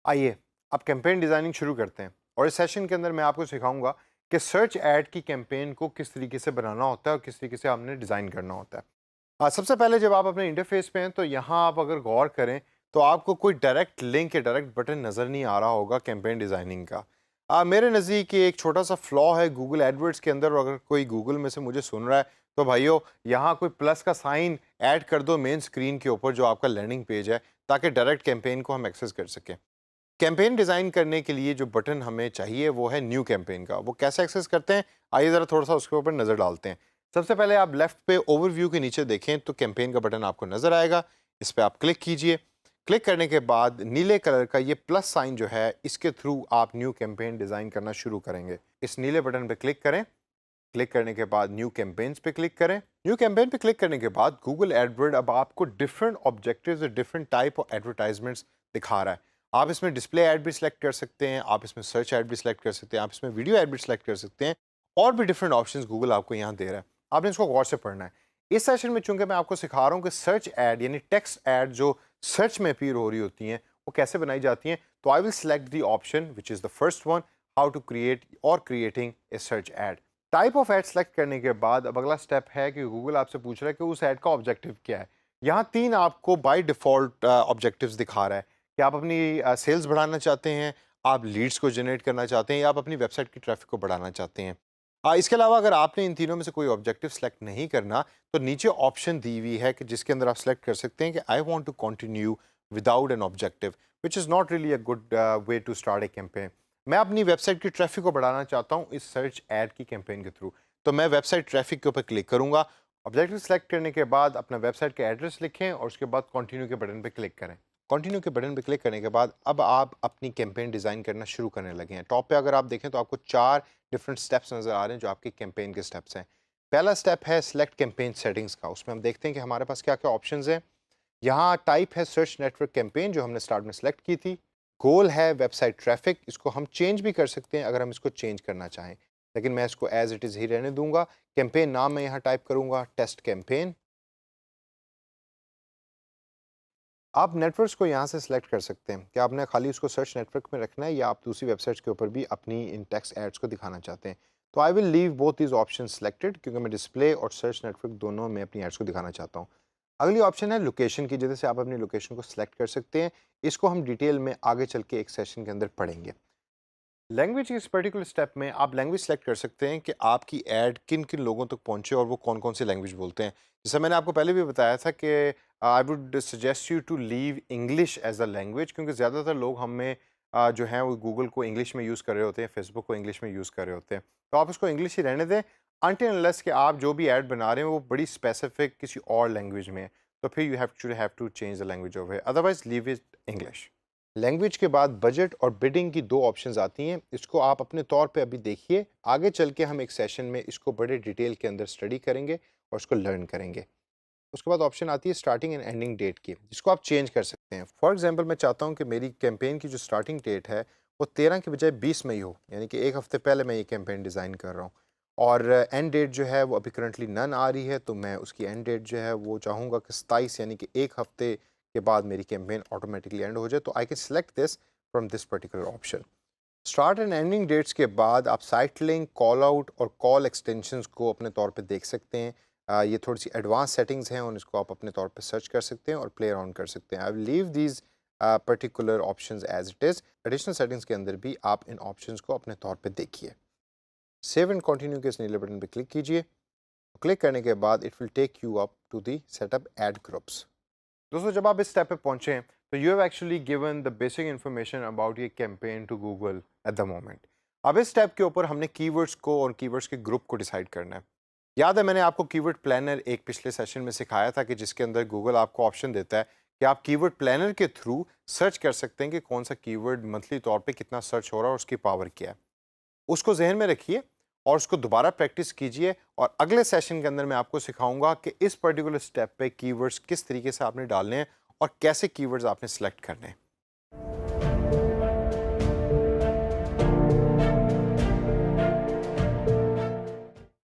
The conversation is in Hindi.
आइए अब कैंपेन डिज़ाइनिंग शुरू करते हैं और इस सेशन के अंदर मैं आपको सिखाऊंगा कि सर्च ऐड की कैंपेन को किस तरीके से बनाना होता है और किस तरीके से आपने डिज़ाइन करना होता है। सबसे पहले जब आप अपने इंटरफेस पे हैं तो यहाँ आप अगर गौर करें तो आपको कोई डायरेक्ट लिंक या डायरेक्ट बटन नज़र नहीं आ रहा होगा कैंपेन डिज़ाइनिंग का। मेरे नज़दीक ये एक छोटा सा फ्लॉ है गूगल एडवर्ड्स के अंदर, और अगर कोई गूगल में से मुझे सुन रहा है तो भाइयों यहाँ कोई प्लस का साइन ऐड कर दो मेन स्क्रीन के ऊपर जो आपका लैंडिंग पेज है, ताकि डायरेक्ट कैंपेन को हम एक्सेस कर सकें। कैंपेन डिज़ाइन करने के लिए जो बटन हमें चाहिए वो है न्यू कैंपेन का। वो कैसे एक्सेस करते हैं, आइए ज़रा थोड़ा सा उसके ऊपर नज़र डालते हैं। सबसे पहले आप लेफ्ट पे ओवरव्यू के नीचे देखें तो कैंपेन का बटन आपको नज़र आएगा। इस पर आप क्लिक कीजिए। क्लिक करने के बाद नीले कलर का ये प्लस साइन जो है, इसके थ्रू आप न्यू कैंपेन डिज़ाइन करना शुरू करेंगे। इस नीले बटन पर क्लिक करें। क्लिक करने के बाद न्यू कैंपेन्स पे क्लिक करें। न्यू कैंपेन पे क्लिक करने के बाद गूगल एडवर्ड अब आपको डिफरेंट ऑब्जेक्टिव्स और डिफरेंट टाइप ऑफ एडवर्टाइजमेंट्स दिखा रहा है। आप इसमें डिस्प्ले ऐड भी सिलेक्ट कर सकते हैं, आप इसमें सर्च ऐड भी सिलेक्ट कर सकते हैं, आप इसमें वीडियो ऐड भी सिलेक्ट कर सकते हैं, और भी डिफरेंट ऑप्शंस गूगल आपको यहाँ दे रहा है। आपने इसको गौर से पढ़ना है। इस सेशन में चूंकि मैं आपको सिखा रहा हूँ कि सर्च ऐड यानी टेक्स्ट ऐड जो सर्च में अपीयर हो रही होती हैं वो कैसे बनाई जाती हैं, तो I will select the option which is the first one, how to create और creating a search ad. Type of ad select करने के बाद अब अगला स्टेप है कि गूगल आपसे पूछ रहा है कि उस ऐड का ऑब्जेक्टिव क्या है। यहाँ तीन आपको बाय डिफ़ॉल्ट ऑब्जेक्टिव्स दिखा रहा है कि आप अपनी सेल्स बढ़ाना चाहते हैं, आप लीड्स को जनरेट करना चाहते हैं, या आप अपनी वेबसाइट की ट्रैफिक को बढ़ाना चाहते हैं। इसके अलावा अगर आपने इन तीनों में से कोई ऑब्जेक्टिव सेलेक्ट नहीं करना तो नीचे ऑप्शन दी हुई है कि जिसके अंदर आप सेलेक्ट कर सकते हैं कि I want to continue without an objective, which is not really a good way to start a campaign. मैं अपनी वेबसाइट की ट्रैफिक को बढ़ाना चाहता हूँ इस सर्च ऐड की कैंपेन के थ्रू, तो मैं वेबसाइट ट्रैफिक के ऊपर क्लिक करूँगा। ऑब्जेक्टिव सेलेक्ट करने के बाद अपना वेबसाइट का एड्रेस लिखें और उसके बाद कंटिन्यू के बटन पर क्लिक करें। कंटिन्यू के बटन पर क्लिक करने के बाद अब आप अपनी कैंपेन डिज़ाइन करना शुरू करने लगे हैं। टॉप पे अगर आप देखें तो आपको 4 डिफरेंट स्टेप्स नज़र आ रहे हैं जो आपकी कैंपेन के स्टेप्स हैं। पहला स्टेप है सिलेक्ट कैंपेन सेटिंग्स का। उसमें हम देखते हैं कि हमारे पास क्या क्या ऑप्शंस हैं। यहाँ टाइप है सर्च नेटवर्क कैंपेन जो हमने स्टार्ट में सेलेक्ट की थी। गोल है वेबसाइट ट्रैफिक, इसको हम चेंज भी कर सकते हैं अगर हम इसको चेंज करना चाहें, लेकिन मैं इसको एज इट इज़ ही रहने दूंगा। कैंपेन नाम मैं यहाँ टाइप करूँगा टेस्ट कैंपेन। आप नेटवर्क्स को यहाँ से सिलेक्ट कर सकते हैं कि आपने खाली उसको सर्च नेटवर्क में रखना है या आप दूसरी वेबसाइट्स के ऊपर भी अपनी इन टेक्स्ट एड्स को दिखाना चाहते हैं। तो I will leave both these option selected क्योंकि मैं डिस्प्ले और सर्च नेटवर्क दोनों में अपनी एड्स को दिखाना चाहता हूँ। अगली ऑप्शन है लोकेशन की, जैसे आप अपनी लोकेशन को सिलेक्ट कर सकते हैं। इसको हम डिटेल में आगे चल के एक सेशन के अंदर पढ़ेंगे। लैंग्वेज के इस पर्टिकुलर स्टेप में आप लैंग्वेज सेलेक्ट कर सकते हैं कि आपकी ऐड किन किन लोगों तक पहुंचे और वो कौन कौन सी लैंग्वेज बोलते हैं। जैसे मैंने आपको पहले भी बताया था कि I would suggest you to leave English as a language, क्योंकि ज़्यादातर लोग हमें जो हैं वो गूगल को इंग्लिश में यूज़ कर रहे होते हैं, फेसबुक को इंग्लिश में यूज़ कर रहे होते हैं। तो आप उसको इंग्लिश ही रहने दें अनटिल अनलेस कि आप जो भी ऐड बना रहे हैं वो बड़ी स्पेसिफिक किसी और लैंग्वेज में है, तो फिर you have to change the language of है, otherwise leave it English. Language के बाद बजट और बिडिंग की दो ऑप्शंस आती हैं। इसको आप अपने तौर पे अभी देखिए, आगे चल के हम एक सेशन में इसको बड़े डिटेल के अंदर स्टडी करेंगे और उसको लर्न करेंगे। उसके बाद ऑप्शन आती है स्टार्टिंग एंड एंडिंग डेट की, जिसको आप चेंज कर सकते हैं। फॉर एग्जांपल मैं चाहता हूँ कि मेरी कैंपेन की जो स्टार्टिंग डेट है वो 13 की बजाय 20 मई हो, यानी कि एक हफ्ते पहले मैं ये कैंपेन डिज़ाइन कर रहा हूँ। और एंड डेट जो है वो अभी करंटली नन आ रही है, तो मैं उसकी एंड डेट जो है वो चाहूँगा कि 27, यानी कि एक हफ्ते के बाद मेरी कैंपेन ऑटोमेटिकली एंड हो जाए। तो I can select this from this particular option. Start and ending dates के बाद आप साइट लिंक, कॉल आउट और कॉल एक्सटेंशंस को अपने तौर पे देख सकते हैं। ये थोड़ी सी एडवांस सेटिंग्स हैं और इसको आप अपने तौर पे सर्च कर सकते हैं और प्ले अराउंड कर सकते हैं। I will leave these particular options as it is. Additional settings के अंदर भी आप इन ऑप्शंस को अपने तौर पे देखिए। सेव एंड कंटिन्यू के इस नीले बटन पे क्लिक कीजिए। क्लिक करने के बाद it will take you up to the setup ad groups. दोस्तों जब आप इस स्टेप पे पहुंचे हैं तो you have actually given the basic information about ये campaign to Google at the moment. अब इस स्टेप के ऊपर हमने कीवर्ड्स को और कीवर्ड्स के ग्रुप को डिसाइड करना है। याद है मैंने आपको कीवर्ड प्लानर एक पिछले सेशन में सिखाया था कि जिसके अंदर गूगल आपको ऑप्शन देता है कि आप कीवर्ड प्लानर के थ्रू सर्च कर सकते हैं कि कौन सा कीवर्ड मंथली तौर पे कितना सर्च हो रहा है और उसकी पावर क्या है। उसको जहन में रखिए और उसको दोबारा प्रैक्टिस कीजिए, और अगले सेशन के अंदर मैं आपको सिखाऊंगा कि इस पर्टिकुलर स्टेप पे कीवर्ड्स किस तरीके से आपने डालने हैं और कैसे कीवर्ड्स आपने सेलेक्ट करने हैं।